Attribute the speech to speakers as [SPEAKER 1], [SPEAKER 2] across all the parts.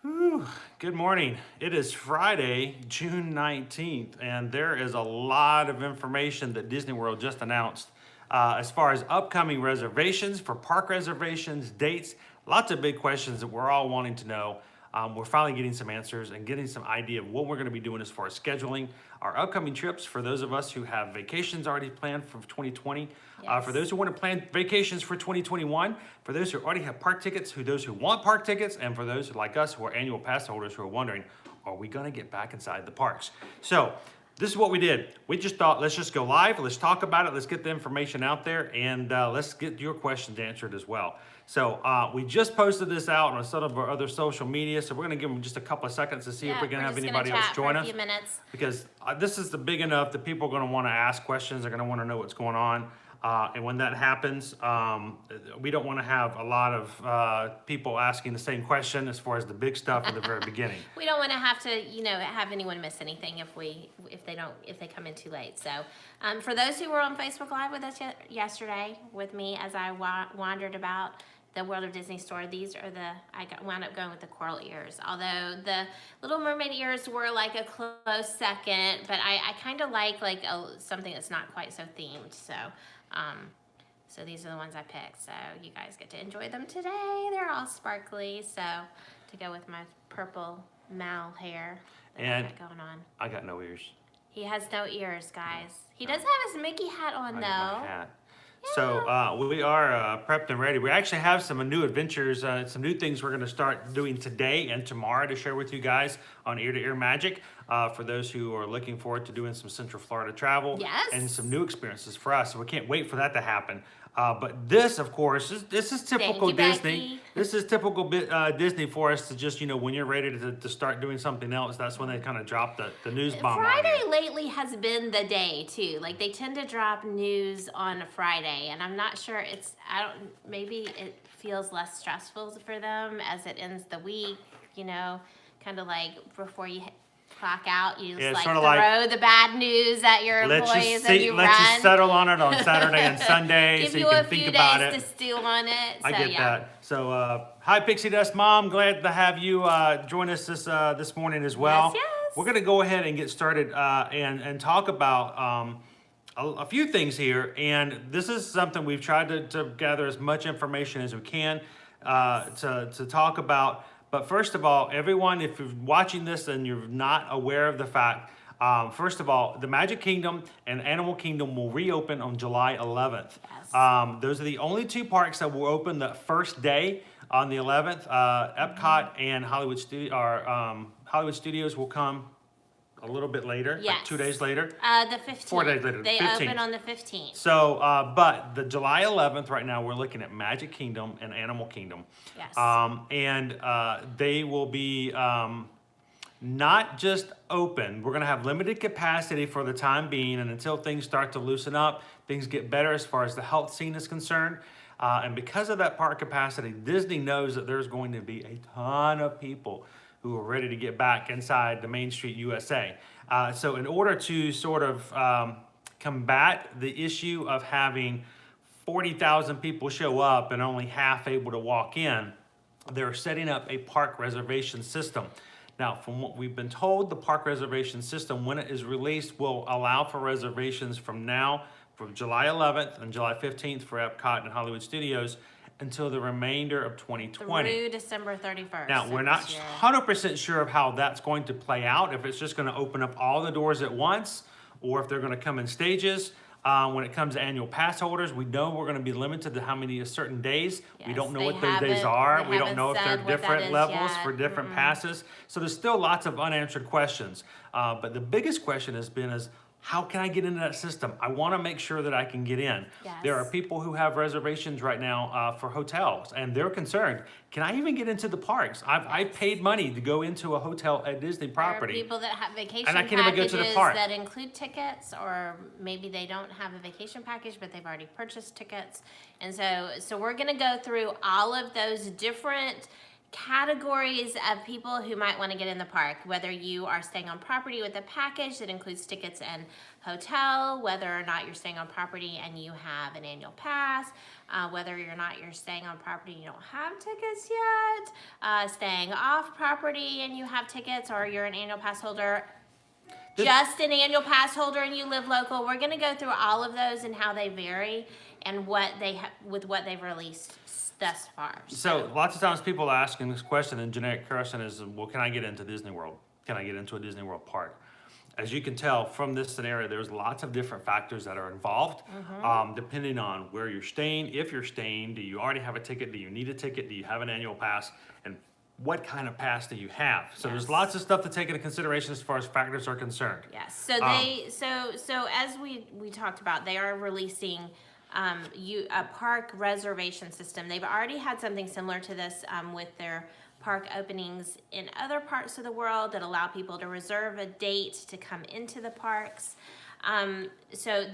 [SPEAKER 1] Whew. Good morning. It is Friday, June 19th, and there is a lot of information that Disney World just announced as far as upcoming reservations for park reservations, dates, lots of big questions that we're all wanting to know. We're finally getting some answers and getting some idea of what we're going to be doing as far as scheduling our upcoming trips for those of us who have vacations already planned for 2020. For those who want to plan vacations for 2021, for those who already have park tickets, those who want park tickets, and for those like us who are annual pass holders who are wondering, are we going to get back inside the parks? So this is what we did. We just thought, let's just go live. Let's talk about it. Let's get the information out there, and let's get your questions answered as well. So we just posted this out on some of our other social media, so we're going to give them just a couple of seconds to see if we can have anybody else join us. Because this is big enough that people are going to want to ask questions. They're going to want to know what's going on. And when that happens, we don't want to have a lot of people asking the same question as far as the big stuff at the very beginning.
[SPEAKER 2] We don't want to have to, have anyone miss anything if they come in too late. So, for those who were on Facebook Live with us yesterday with me as I wandered about the World of Disney store, these are wound up going with the coral ears. Although the Little Mermaid ears were like a close second, but I kind of like something that's not quite so themed. So these are the ones I picked. So you guys get to enjoy them today. They're all sparkly. So to go with my purple Mal hair that I got going on.
[SPEAKER 1] I got no ears.
[SPEAKER 2] He has no ears, guys. He does have his Mickey hat on, though.
[SPEAKER 1] My hat. So we are prepped and ready. We actually have some new adventures, some new things we're going to start doing today and tomorrow to share with you guys on Ear to Ear Magic. For those who are looking forward to doing some Central Florida travel and some new experiences for us. So we can't wait for that to happen. But this, of course, this is typical Disney.
[SPEAKER 2] Becky.
[SPEAKER 1] This is typical Disney for us to just, when you're ready to start doing something else, that's when they kind of drop the news bomb
[SPEAKER 2] Friday
[SPEAKER 1] on you.
[SPEAKER 2] lately has been the day, too. Like, they tend to drop news on a Friday, and I'm not sure maybe it feels less stressful for them as it ends the week, kind of like before you clock out, you just throw the bad news at your employees and you
[SPEAKER 1] let's just settle on it on Saturday and Sunday.
[SPEAKER 2] Give
[SPEAKER 1] so
[SPEAKER 2] you
[SPEAKER 1] can
[SPEAKER 2] a
[SPEAKER 1] think
[SPEAKER 2] few
[SPEAKER 1] about
[SPEAKER 2] days
[SPEAKER 1] it.
[SPEAKER 2] to stew on it.
[SPEAKER 1] I get that. So hi Pixie Dust Mom, glad to have you join us this morning as well.
[SPEAKER 2] Yes.
[SPEAKER 1] We're gonna go ahead and get started and talk about a few things here, and this is something we've tried to gather as much information as we can to talk about. But first of all, everyone, if you're watching this and you're not aware of the fact, first of all, the Magic Kingdom and Animal Kingdom will reopen on July 11th.
[SPEAKER 2] Yes.
[SPEAKER 1] Those are the only two parks that will open the first day on the 11th. Epcot and Hollywood Studios will come a little bit later, like 2 days later.
[SPEAKER 2] The 15th.
[SPEAKER 1] 4 days later,
[SPEAKER 2] They
[SPEAKER 1] 15th.
[SPEAKER 2] open on the 15th.
[SPEAKER 1] So, but the July 11th, right now, we're looking at Magic Kingdom and Animal Kingdom.
[SPEAKER 2] Yes.
[SPEAKER 1] And they will be not just open. We're going to have limited capacity for the time being, and until things start to loosen up, things get better as far as the health scene is concerned. And because of that park capacity, Disney knows that there's going to be a ton of people who are ready to get back inside the Main Street USA. So in order to sort of combat the issue of having 40,000 people show up and only half able to walk in, they're setting up a park reservation system. Now, from what we've been told, the park reservation system, when it is released, will allow for reservations from July 11th and July 15th for Epcot and Hollywood Studios until the remainder of 2020.
[SPEAKER 2] Through December 31st.
[SPEAKER 1] Now, we're not 100% sure of how that's going to play out, if it's just going to open up all the doors at once, or if they're going to come in stages. When it comes to annual pass holders, we know we're going to be limited to how many certain days. We don't know what those days are. We don't know if they're different levels for different passes. So there's still lots of unanswered questions. But the biggest question has been how can I get into that system? I want to make sure that I can get in.
[SPEAKER 2] Yes.
[SPEAKER 1] There are people who have reservations right now for hotels, and they're concerned. Can I even get into the parks? I paid money to go into a hotel at Disney property.
[SPEAKER 2] There are people that have vacation
[SPEAKER 1] and I can't even go to the
[SPEAKER 2] packages
[SPEAKER 1] park.
[SPEAKER 2] that include tickets, or maybe they don't have a vacation package, but they've already purchased tickets. And so we're going to go through all of those different categories of people who might want to get in the park, whether you are staying on property with a package that includes tickets and hotel, whether or not you're staying on property and you have an annual pass, whether you're staying on property and you don't have tickets yet, staying off property and you have tickets, or you're an annual pass holder, just an annual pass holder and you live local. We're going to go through all of those and how they vary and what they with what they've released thus far.
[SPEAKER 1] So lots of times people are asking this question, and generic question is, well, can I get into Disney World? Can I get into a Disney World park? As you can tell from this scenario, there's lots of different factors that are involved, depending on where you're staying. If you're staying, do you already have a ticket? Do you need a ticket? Do you have an annual pass? And what kind of pass do you have? So there's lots of stuff to take into consideration as far as factors are concerned.
[SPEAKER 2] Yes. So so as we talked about, they are releasing a park reservation system. They've already had something similar to this with their park openings in other parts of the world that allow people to reserve a date to come into the parks. So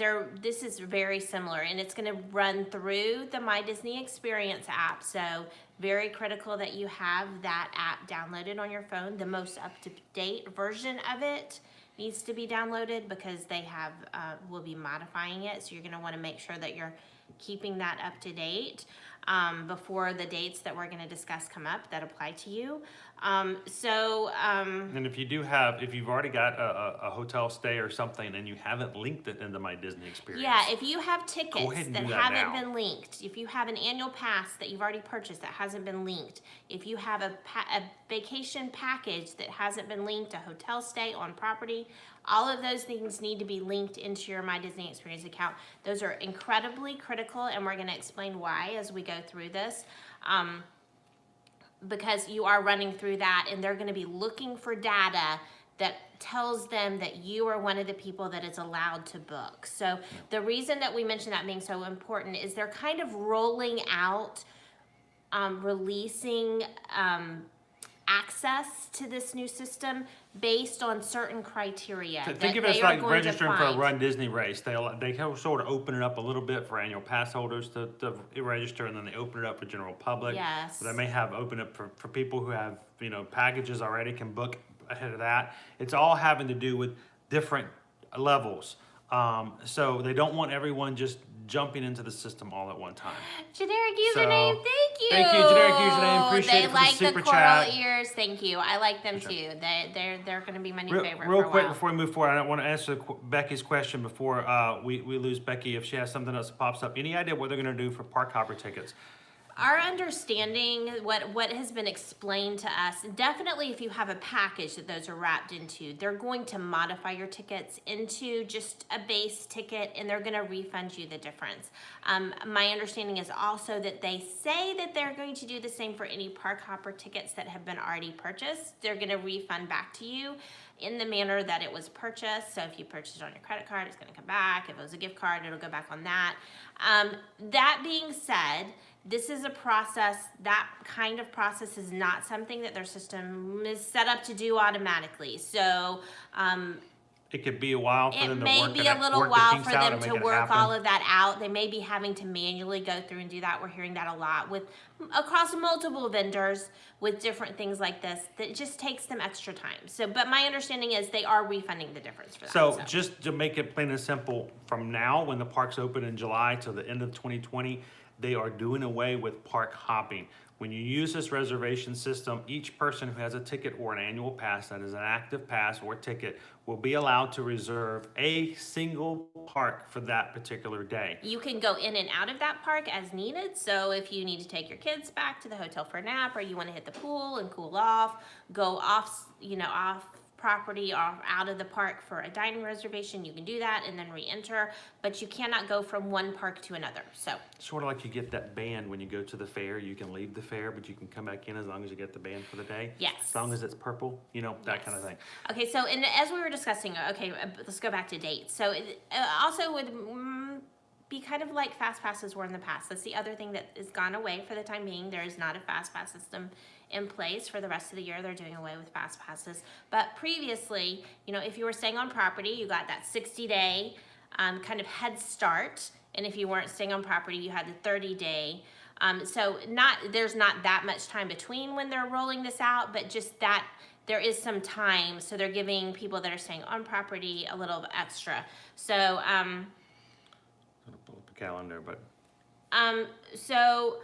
[SPEAKER 2] this is very similar, and it's going to run through the My Disney Experience app. So very critical that you have that app downloaded on your phone. The most up-to-date version of it needs to be downloaded because they will be modifying it. So you're going to want to make sure that you're keeping that up to date before the dates that we're going to discuss come up that apply to you.
[SPEAKER 1] And if you've already got a hotel stay or something and you haven't linked it into My Disney Experience.
[SPEAKER 2] Yeah, if you have
[SPEAKER 1] Go
[SPEAKER 2] tickets
[SPEAKER 1] ahead and
[SPEAKER 2] that
[SPEAKER 1] do that
[SPEAKER 2] haven't
[SPEAKER 1] now.
[SPEAKER 2] been linked, if you have an annual pass that you've already purchased that hasn't been linked, if you have a vacation package that hasn't been linked, a hotel stay on property, all of those things need to be linked into your My Disney Experience account. Those are incredibly critical, and we're going to explain why as we go through this. Because you are running through that, and they're going to be looking for data that tells them that you are one of the people that is allowed to book. So the reason that we mention that being so important is they're kind of rolling out, releasing access to this new system based on certain criteria.
[SPEAKER 1] Think of it as like registering for a Run Disney race. They sort of open it up a little bit for annual pass holders to register, and then they open it up for general public.
[SPEAKER 2] Yes.
[SPEAKER 1] So they may have open up for people who have packages already, can book ahead of that. It's all having to do with different levels. So they don't want everyone just jumping into the system all at one time.
[SPEAKER 2] Generic username, thank you.
[SPEAKER 1] Thank you, generic username. Appreciate
[SPEAKER 2] they
[SPEAKER 1] it for
[SPEAKER 2] like
[SPEAKER 1] the super
[SPEAKER 2] coral
[SPEAKER 1] chat.
[SPEAKER 2] ears. Thank you. I like them too. They're going to be my new favorite
[SPEAKER 1] Real
[SPEAKER 2] for a
[SPEAKER 1] quick
[SPEAKER 2] while.
[SPEAKER 1] before we move forward, I want to answer Becky's question before we lose Becky if she has something else that pops up. Any idea what they're going to do for park hopper tickets?
[SPEAKER 2] Our understanding, what has been explained to us, definitely if you have a package that those are wrapped into, they're going to modify your tickets into just a base ticket, and they're going to refund you the difference. My understanding is also that they say that they're going to do the same for any park hopper tickets that have been already purchased. They're going to refund back to you in the manner that it was purchased. So if you purchased it on your credit card, it's going to come back. If it was a gift card, it'll go back on that. That being said, this is a process, that kind of process is not something that their system is set up to do automatically. So
[SPEAKER 1] It could be a while for
[SPEAKER 2] it
[SPEAKER 1] them to
[SPEAKER 2] may
[SPEAKER 1] work
[SPEAKER 2] be
[SPEAKER 1] that-
[SPEAKER 2] a little
[SPEAKER 1] work the
[SPEAKER 2] while
[SPEAKER 1] kinks
[SPEAKER 2] for
[SPEAKER 1] out
[SPEAKER 2] them
[SPEAKER 1] and
[SPEAKER 2] to
[SPEAKER 1] make it
[SPEAKER 2] work
[SPEAKER 1] happen.
[SPEAKER 2] all of that out. They may be having to manually go through and do that. We're hearing that a lot across multiple vendors with different things like this. That just takes them extra time. So, but my understanding is they are refunding the difference for that.
[SPEAKER 1] So just to make it plain and simple, from now when the parks open in July till the end of 2020, they are doing away with park hopping. When you use this reservation system, each person who has a ticket or an annual pass that is an active pass or ticket will be allowed to reserve a single park for that particular day.
[SPEAKER 2] You can go in and out of that park as needed. So if you need to take your kids back to the hotel for a nap, or you want to hit the pool and cool off, go off property or out of the park for a dining reservation, you can do that and then re-enter, but you cannot go from one park to another. So
[SPEAKER 1] Sort of like you get that band when you go to the fair. You can leave the fair, but you can come back in as long as you get the band for the day.
[SPEAKER 2] Yes.
[SPEAKER 1] As long as it's purple, that kind of thing.
[SPEAKER 2] okay, so and as we were discussing, let's go back to dates. So it also would be kind of like fast passes were in the past. That's the other thing that is gone away for the time being. There is not a fast pass system in place for the rest of the year. They're doing away with fast passes. But previously, if you were staying on property, you got that 60-day kind of head start. And if you weren't staying on property, you had the 30-day So there's not that much time between when they're rolling this out, but just that there is some time. So they're giving people that are staying on property a little extra. So,
[SPEAKER 1] I'm gonna pull up the calendar, but
[SPEAKER 2] so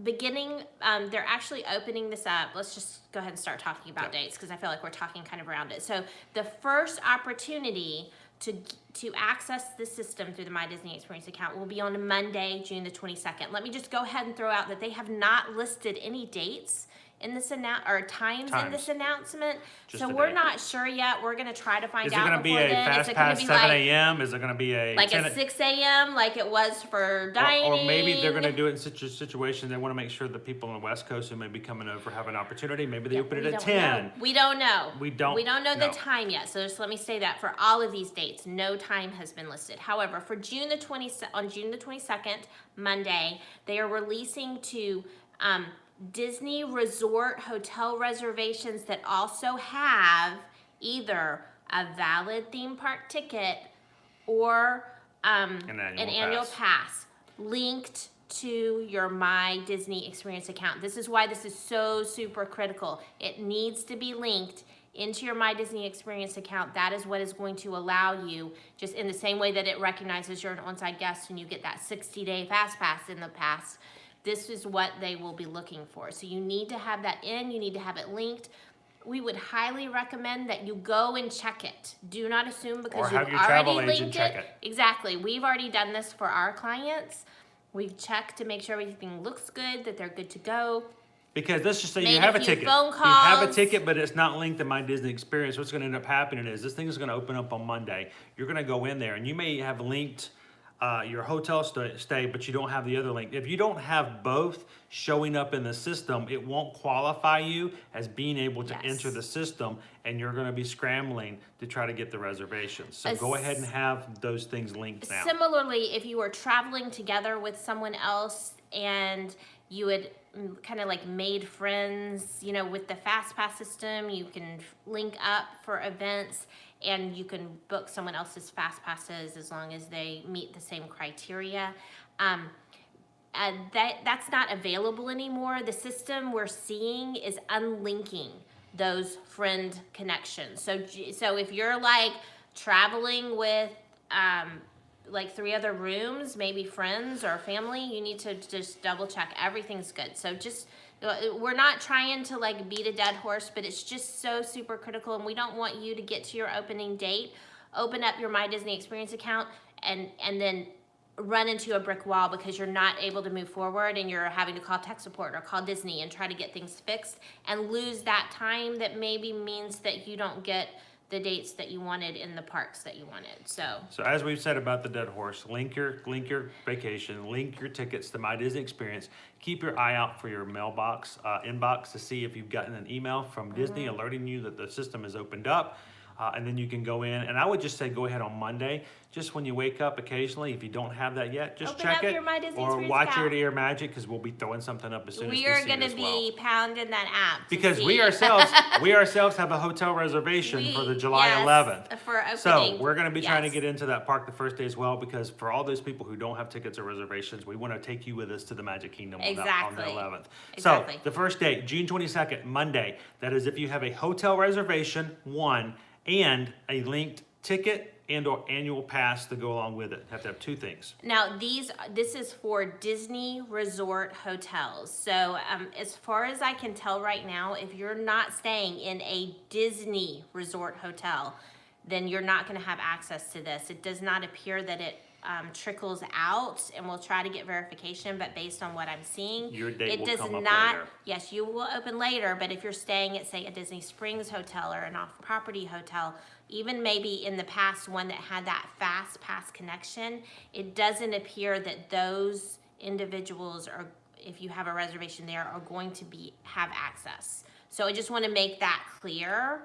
[SPEAKER 2] beginning, they're actually opening this up. Let's just go ahead and start talking about dates because I feel like we're talking kind of around it. So the first opportunity to access the system through the My Disney Experience account will be on Monday, June the 22nd. Let me just go ahead and throw out that they have not listed any dates in this times in this announcement.
[SPEAKER 1] Just
[SPEAKER 2] So
[SPEAKER 1] a
[SPEAKER 2] we're
[SPEAKER 1] date.
[SPEAKER 2] not sure yet. We're going to try to find
[SPEAKER 1] is it
[SPEAKER 2] out
[SPEAKER 1] going to be
[SPEAKER 2] before
[SPEAKER 1] a
[SPEAKER 2] then.
[SPEAKER 1] fast
[SPEAKER 2] Is it going
[SPEAKER 1] pass
[SPEAKER 2] to be
[SPEAKER 1] 7
[SPEAKER 2] like
[SPEAKER 1] a.m.? Is it going to be a
[SPEAKER 2] like
[SPEAKER 1] 10
[SPEAKER 2] at 6 a.m. like it was for dining?
[SPEAKER 1] Or maybe they're going to do it in such a situation they want to make sure that people on the West Coast who may be coming over have an opportunity. Maybe they open it at 10.
[SPEAKER 2] We don't know.
[SPEAKER 1] We don't
[SPEAKER 2] know the
[SPEAKER 1] know.
[SPEAKER 2] time yet. So just let me say that for all of these dates, no time has been listed. However, for on June the 22nd, Monday, they are releasing to Disney Resort hotel reservations that also have either a valid theme park ticket or an annual pass linked to your My Disney Experience account. This is why this is so super critical. It needs to be linked into your My Disney Experience account. That is what is going to allow you, just in the same way that it recognizes you're an on-site guest and you get that 60-day fast pass in the past. This is what they will be looking for. So you need to have that in, you need to have it linked. We would highly recommend that you go and check it. Do not assume because
[SPEAKER 1] Or have
[SPEAKER 2] you've
[SPEAKER 1] your travel
[SPEAKER 2] already
[SPEAKER 1] agent
[SPEAKER 2] linked
[SPEAKER 1] check
[SPEAKER 2] it.
[SPEAKER 1] it.
[SPEAKER 2] Exactly. We've already done this for our clients. We've checked to make sure everything looks good, that they're good to go.
[SPEAKER 1] Because let's just say
[SPEAKER 2] Made
[SPEAKER 1] you have
[SPEAKER 2] a
[SPEAKER 1] a
[SPEAKER 2] few
[SPEAKER 1] ticket.
[SPEAKER 2] phone
[SPEAKER 1] You have a
[SPEAKER 2] calls.
[SPEAKER 1] ticket, but it's not linked to My Disney Experience. What's going to end up happening is this thing is going to open up on Monday. You're going to go in there, and you may have linked your hotel stay, but you don't have the other link. If you don't have both showing up in the system, it won't qualify you as being able to enter the system, and you're going to be scrambling to try to get the reservations. So go ahead and have those things linked now.
[SPEAKER 2] Similarly, if you were traveling together with someone else and you had kind of like made friends, you know, with the FastPass system, you can link up for events and you can book someone else's fast passes as long as they meet the same criteria. And that's not available anymore. The system we're seeing is unlinking those friend connections. So if you're like traveling with like 3 other rooms, maybe friends or family, you need to just double check everything's good. So just, we're not trying to like beat a dead horse, but it's just so super critical, and we don't want you to get to your opening date, open up your My Disney Experience account, and then run into a brick wall because you're not able to move forward and you're having to call tech support or call Disney and try to get things fixed and lose that time that maybe means that you don't get the dates that you wanted in the parks that you wanted. So
[SPEAKER 1] as we've said about the dead horse, link your vacation, link your tickets to My Disney Experience. Keep your eye out for your mailbox, inbox to see if you've gotten an email from Disney alerting you that the system is opened up. And then you can go in, and I would just say go ahead on Monday, just when you wake up occasionally. If you don't have that yet, just
[SPEAKER 2] open
[SPEAKER 1] check
[SPEAKER 2] up
[SPEAKER 1] it,
[SPEAKER 2] your My Disney
[SPEAKER 1] or
[SPEAKER 2] Experience
[SPEAKER 1] watch
[SPEAKER 2] account.
[SPEAKER 1] your Ear Magic, because we'll be throwing something up as soon as we
[SPEAKER 2] we
[SPEAKER 1] see
[SPEAKER 2] are
[SPEAKER 1] it
[SPEAKER 2] going to
[SPEAKER 1] as well.
[SPEAKER 2] be pounding that app to
[SPEAKER 1] Because
[SPEAKER 2] see.
[SPEAKER 1] we ourselves have a hotel reservation for the July 11th.
[SPEAKER 2] For opening.
[SPEAKER 1] So we're going to be trying to
[SPEAKER 2] Yes.
[SPEAKER 1] get into that park the first day as well, because for all those people who don't have tickets or reservations, we want to take you with us to the Magic Kingdom on the
[SPEAKER 2] Exactly.
[SPEAKER 1] 11th.
[SPEAKER 2] Exactly.
[SPEAKER 1] So the first day, June 22nd, Monday, that is if you have a hotel reservation, one, and a linked ticket and or annual pass to go along with it. Have to have 2 things.
[SPEAKER 2] Now, this is for Disney Resort hotels. So as far as I can tell right now, if you're not staying in a Disney Resort hotel, then you're not going to have access to this. It does not appear that it trickles out, and we'll try to get verification, but based on what I'm seeing,
[SPEAKER 1] Your date
[SPEAKER 2] it
[SPEAKER 1] will
[SPEAKER 2] does
[SPEAKER 1] come up
[SPEAKER 2] not.
[SPEAKER 1] later.
[SPEAKER 2] Yes, you will open later, but if you're staying at, say, a Disney Springs hotel or an off-property hotel, even maybe in the past one that had that fast pass connection, it doesn't appear that those individuals are, if you have a reservation there, are going to have access. So I just want to make that clear.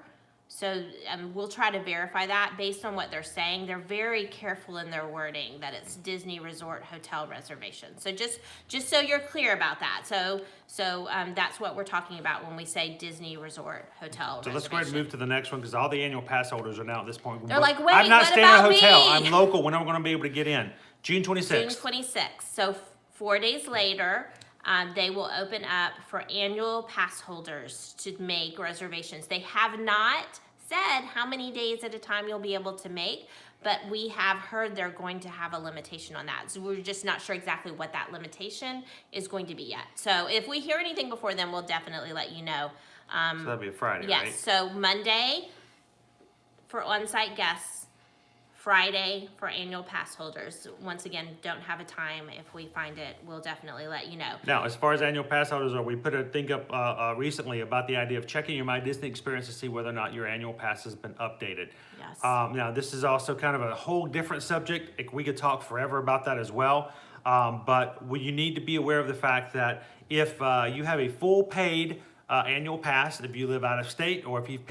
[SPEAKER 2] So we'll try to verify that based on what they're saying. They're very careful in their wording that it's Disney Resort Hotel reservation. So just so you're clear about that. So that's what we're talking about when we say Disney Resort Hotel
[SPEAKER 1] So
[SPEAKER 2] reservation.
[SPEAKER 1] let's go ahead and move to the next one, because all the annual pass holders are now at this point.
[SPEAKER 2] They're like, wait,
[SPEAKER 1] I'm not
[SPEAKER 2] what
[SPEAKER 1] staying at a
[SPEAKER 2] about
[SPEAKER 1] hotel.
[SPEAKER 2] me?
[SPEAKER 1] I'm local. When am I going to be able to get in? June 26th.
[SPEAKER 2] June 26th. So 4 days later, they will open up for annual pass holders to make reservations. They have not said how many days at a time you'll be able to make, but we have heard they're going to have a limitation on that. So we're just not sure exactly what that limitation is going to be yet. So if we hear anything before then, we'll definitely let you know.
[SPEAKER 1] So that'll be a Friday,
[SPEAKER 2] Yes,
[SPEAKER 1] right?
[SPEAKER 2] so Monday for on-site guests, Friday for annual pass holders. Once again, don't have a time. If we find it, we'll definitely let you know.
[SPEAKER 1] Now, as far as annual pass holders, we put a thing up recently about the idea of checking your My Disney experience to see whether or not your annual pass has been updated.
[SPEAKER 2] Yes.
[SPEAKER 1] Now, this is also kind of a whole different subject. We could talk forever about that as well. But you need to be aware of the fact that if you have a full paid annual pass, if you live out of state, or if you've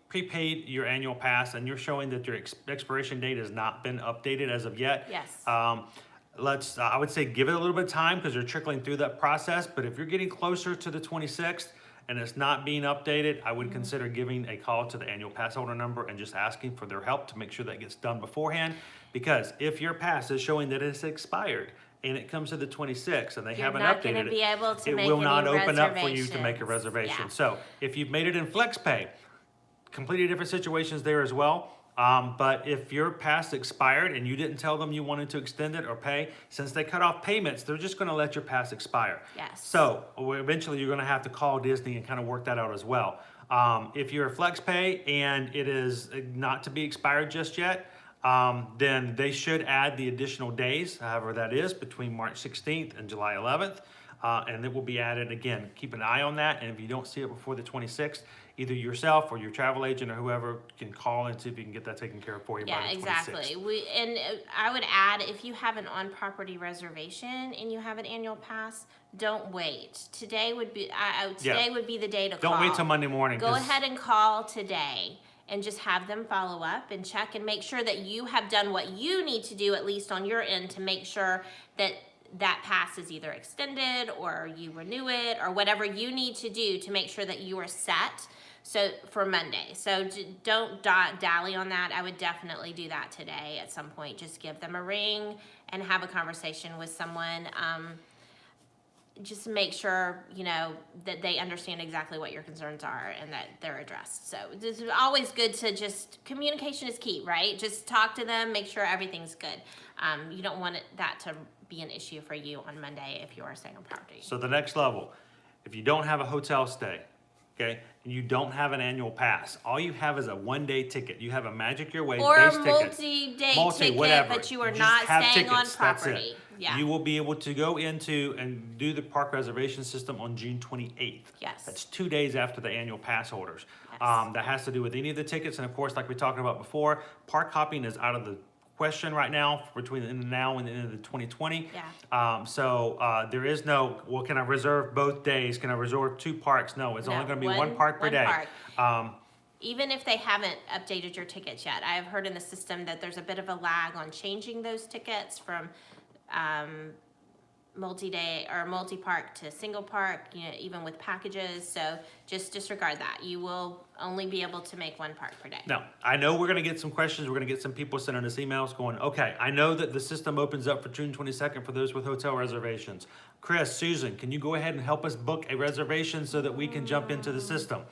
[SPEAKER 1] prepaid your annual pass and you're showing that your expiration date has not been updated as of yet.
[SPEAKER 2] Yes.
[SPEAKER 1] I would say give it a little bit of time because you're trickling through that process. But if you're getting closer to the 26th and it's not being updated, I would consider giving a call to the annual pass holder number and just asking for their help to make sure that gets done beforehand. Because if your pass is showing that it's expired and it comes to the 26th and they haven't
[SPEAKER 2] not
[SPEAKER 1] updated
[SPEAKER 2] gonna be able to
[SPEAKER 1] it
[SPEAKER 2] make
[SPEAKER 1] will
[SPEAKER 2] any
[SPEAKER 1] not open up for you to make a
[SPEAKER 2] reservations.
[SPEAKER 1] reservation.
[SPEAKER 2] Yeah.
[SPEAKER 1] So if you've made it in FlexPay, completely different situations there as well. But if your pass expired and you didn't tell them you wanted to extend it or pay, since they cut off payments, they're just going to let your pass expire.
[SPEAKER 2] Yes.
[SPEAKER 1] So eventually you're going to have to call Disney and kind of work that out as well. If you're a FlexPay and it is not to be expired just yet, then they should add the additional days, however that is, between March 16th and July 11th. And it will be added again. Keep an eye on that. And if you don't see it before the 26th, either yourself or your travel agent or whoever can call and see if you can get that taken care of for you by the 26th.
[SPEAKER 2] Exactly. I would add, if you have an on-property reservation and you have an annual pass, don't wait. Today would be would be the day to call.
[SPEAKER 1] Don't wait till Monday morning.
[SPEAKER 2] Go ahead and call today and just have them follow up and check and make sure that you have done what you need to do, at least on your end, to make sure that that pass is either extended or you renew it or whatever you need to do to make sure that you are set for Monday. So don't dally on that. I would definitely do that today at some point. Just give them a ring and have a conversation with someone. Just make sure, that they understand exactly what your concerns are and that they're addressed. So it's always good to communication is key, right? Just talk to them, make sure everything's good. You don't want that to be an issue for you on Monday if you are staying on property.
[SPEAKER 1] So the next level, if you don't have a hotel stay, okay, and you don't have an annual pass, all you have is a one-day ticket. You have a Magic Your Way
[SPEAKER 2] Or
[SPEAKER 1] base
[SPEAKER 2] a
[SPEAKER 1] ticket.
[SPEAKER 2] multi-day ticket,
[SPEAKER 1] whatever.
[SPEAKER 2] but you are
[SPEAKER 1] just
[SPEAKER 2] not
[SPEAKER 1] have
[SPEAKER 2] staying on
[SPEAKER 1] tickets, that's it.
[SPEAKER 2] property. Yeah.
[SPEAKER 1] You will be able to go into and do the park reservation system on June 28th.
[SPEAKER 2] Yes.
[SPEAKER 1] That's 2 days after the annual pass holders.
[SPEAKER 2] Yes.
[SPEAKER 1] That has to do with any of the tickets. And of course, like we talked about before, park hopping is out of the question right now between the end of now and the end of the 2020.
[SPEAKER 2] Yeah.
[SPEAKER 1] So there is no, well, can I reserve both days? Can I reserve 2 parks? No, it's only going to be one park per day.
[SPEAKER 2] Park. Even if they haven't updated your tickets yet, I have heard in the system that there's a bit of a lag on changing those tickets from multi-day or multi-park to single park, even with packages. So just disregard that. You will only be able to make one park per day.
[SPEAKER 1] Now, I know we're going to get some questions. We're going to get some people sending us emails going, okay, I know that the system opens up for June 22nd for those with hotel reservations. Chris, Susan, can you go ahead and help us book a reservation so that we can jump into the system?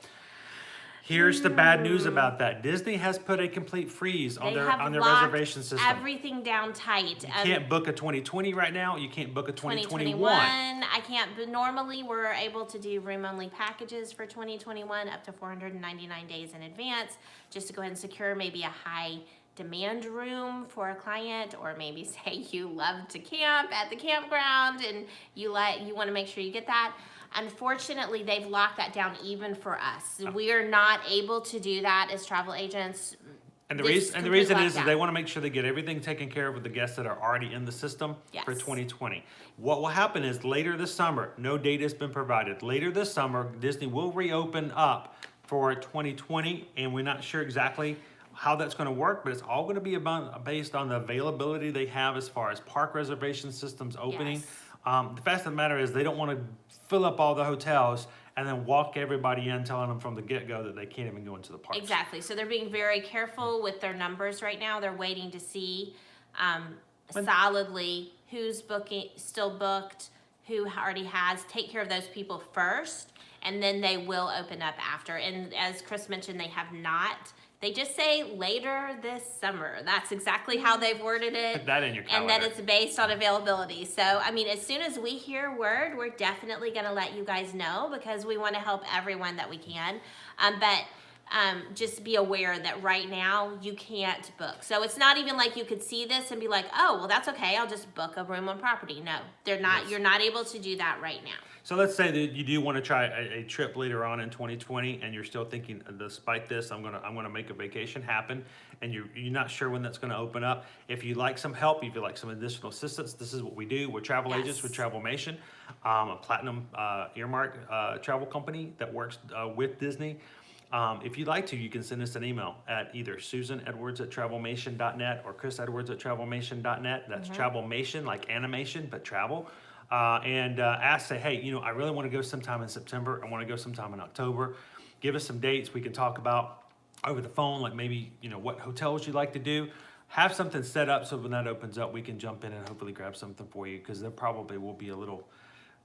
[SPEAKER 1] Here's the bad news about that. Disney has put a complete freeze on their reservation system.
[SPEAKER 2] Everything down tight.
[SPEAKER 1] You can't book a 2020 right now. You can't book a 2021.
[SPEAKER 2] I can't. But normally, we're able to do room-only packages for 2021 up to 499 days in advance, just to go ahead and secure maybe a high demand room for a client, or maybe say you love to camp at the campground and you want to make sure you get that. Unfortunately, they've locked that down even for us. We are not able to do that as travel agents.
[SPEAKER 1] And the reason is they want to make sure they get everything taken care of with the guests that are already in the system for 2020. What will happen is later this summer, no date has been provided. Later this summer, Disney will reopen up for 2020, and we're not sure exactly how that's going to work, but it's all going to be based on the availability they have as far as park reservation systems opening.
[SPEAKER 2] Yes.
[SPEAKER 1] The fact of the matter is they don't want to fill up all the hotels and then walk everybody in telling them from the get-go that they can't even go into the parks.
[SPEAKER 2] Exactly. So they're being very careful with their numbers right now. They're waiting to see solidly who's still booked, who already has, take care of those people first, and then they will open up after. And as Chris mentioned, they have not. They just say later this summer. That's exactly how they've worded it.
[SPEAKER 1] Put that in your calendar.
[SPEAKER 2] And that it's based on availability. So, I mean, as soon as we hear word, we're definitely going to let you guys know, because we want to help everyone that we can. But just be aware that right now you can't book. So it's not even like you could see this and be like, oh, well, that's okay, I'll just book a room on property. No, they're not. Yes. You're not able to do that right now.
[SPEAKER 1] So let's say that you do want to try a trip later on in 2020, and you're still thinking, despite this, I'm gonna make a vacation happen, and you're not sure when that's gonna open up. If you'd like some help, if you'd like some additional assistance, this is what we do. We're travel agents with Travelmation, a platinum earmark travel company that works with Disney. If you'd like to, you can send us an email at either susanedwards@travelmation.net or chrisedwards@travelmation.net. That's Travelmation, like animation, but travel. And ask, say, hey, I really want to go sometime in September. I want to go sometime in October. Give us some dates we can talk about over the phone, like maybe, what hotels you'd like to do. Have something set up so when that opens up, we can jump in and hopefully grab something for you, because there probably will be a little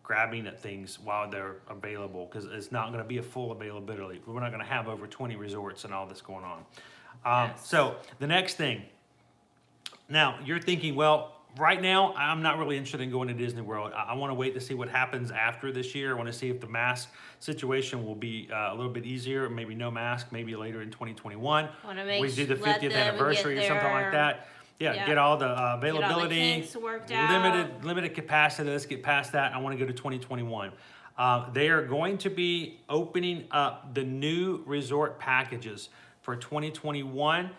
[SPEAKER 1] grabbing at things while they're available, because it's not going to be a full availability. We're not going to have over 20 resorts and all this going on. So the next thing, now you're thinking, well, right now, I'm not really interested in going to Disney World. I want to wait to see what happens after this year. I want to see if the mask situation will be a little bit easier, maybe no mask, maybe later in 2021. We do the 50th anniversary or something like that. Yeah, get all the availability, limited capacity. Let's get past that. I want to go to 2021. They are going to be opening up the new resort packages for 2021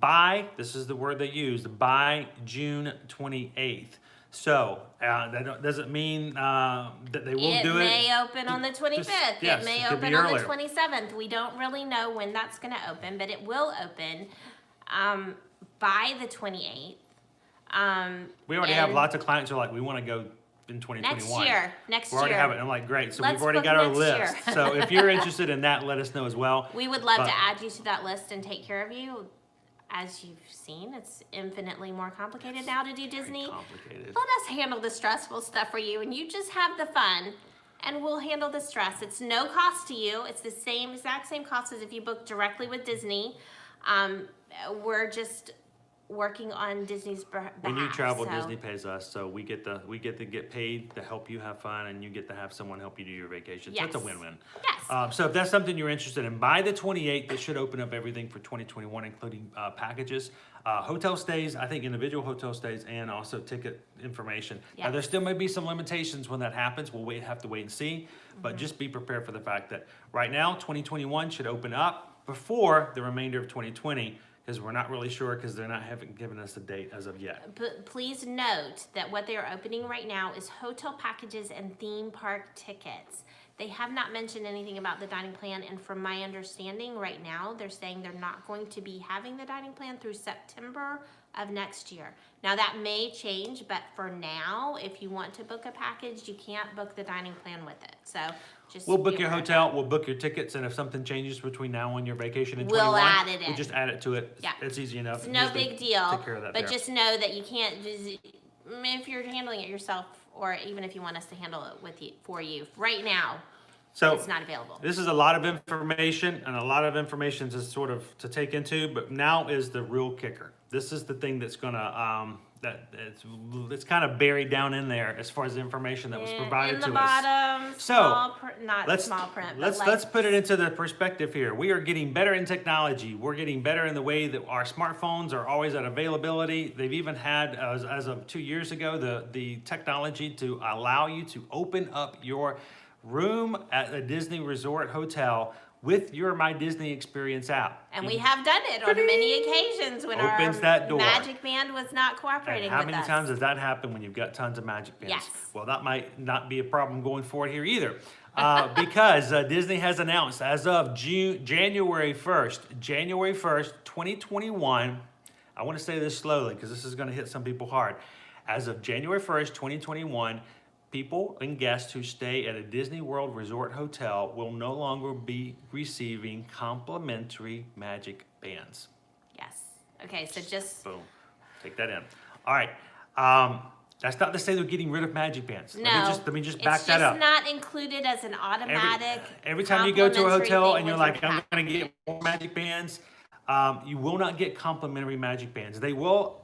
[SPEAKER 1] by, this is the word they used, by June 28th. So that doesn't mean that they will do it.
[SPEAKER 2] It may open on the 25th.
[SPEAKER 1] Yes,
[SPEAKER 2] it may open on the 27th. We don't really know when that's going to open, but it will open by the 28th.
[SPEAKER 1] We already have lots of clients who are like, we want to go in 2021.
[SPEAKER 2] Next year.
[SPEAKER 1] We already have it. I'm like, great. So we've already got our list. So if you're interested in that, let us know as well.
[SPEAKER 2] We would love to add you to that list and take care of you. As you've seen, it's infinitely more complicated now to do Disney. Let us handle the stressful stuff for you, and you just have the fun, and we'll handle the stress. It's no cost to you. It's the exact same cost as if you book directly with Disney. We're just working on Disney's behalf.
[SPEAKER 1] When you travel, Disney pays us, so we get to get paid to help you have fun, and you get to have someone help you do your vacation.
[SPEAKER 2] Yes.
[SPEAKER 1] So it's a win-win.
[SPEAKER 2] Yes.
[SPEAKER 1] So if that's something you're interested in, by the 28th, it should open up everything for 2021, including packages, hotel stays, I think individual hotel stays, and also ticket information.
[SPEAKER 2] Yes.
[SPEAKER 1] Now, there still may be some limitations when that happens. We'll have to wait and see, but just be prepared for the fact that right now, 2021 should open up before the remainder of 2020. Because we're not really sure, because haven't given us a date as of yet.
[SPEAKER 2] But please note that what they are opening right now is hotel packages and theme park tickets. They have not mentioned anything about the dining plan, and from my understanding right now, they're saying they're not going to be having the dining plan through September of next year. Now that may change, but for now, if you want to book a package, you can't book the dining plan with it. So just
[SPEAKER 1] we'll book your hotel, we'll book your tickets, and if something changes between now and your vacation in 21,
[SPEAKER 2] we'll add it in.
[SPEAKER 1] We'll just add it to it.
[SPEAKER 2] Yeah.
[SPEAKER 1] It's easy enough.
[SPEAKER 2] It's no big deal.
[SPEAKER 1] Take care of that
[SPEAKER 2] but just know that you can't just, if you're handling it yourself, or even if you want us to handle it for you right now. So it's not available.
[SPEAKER 1] This is a lot of information, and a lot of information to sort of to take into, but now is the real kicker. This is the thing that's gonna it's kind of buried down in there as far as the information that was provided to us.
[SPEAKER 2] In the bottom,
[SPEAKER 1] So
[SPEAKER 2] small print.
[SPEAKER 1] Let's put it into the perspective here. We are getting better in technology. We're getting better in the way that our smartphones are always at availability. They've even had, as of 2 years ago, the technology to allow you to open up your room at a Disney Resort hotel with your My Disney Experience app.
[SPEAKER 2] And we have done it on many occasions when our Magic Band was not cooperating with us.
[SPEAKER 1] How many times does that happen when you've got tons of Magic Bands?
[SPEAKER 2] Yes.
[SPEAKER 1] Well, that might not be a problem going forward here either. Because Disney has announced as of January 1st, 2021, I want to say this slowly because this is going to hit some people hard. As of January 1st, 2021, people and guests who stay at a Disney World Resort hotel will no longer be receiving complimentary Magic Bands.
[SPEAKER 2] Yes. Okay, so just...
[SPEAKER 1] Boom. Take that in. All right. That's not to say they're getting rid of magic bands.
[SPEAKER 2] No.
[SPEAKER 1] Let me just back that up.
[SPEAKER 2] It's just not included as an automatic.
[SPEAKER 1] Every time you go to a
[SPEAKER 2] complimentary
[SPEAKER 1] hotel
[SPEAKER 2] thing
[SPEAKER 1] and you're
[SPEAKER 2] with
[SPEAKER 1] like,
[SPEAKER 2] your
[SPEAKER 1] I'm going to get more magic bands, you will not get complimentary magic bands. They will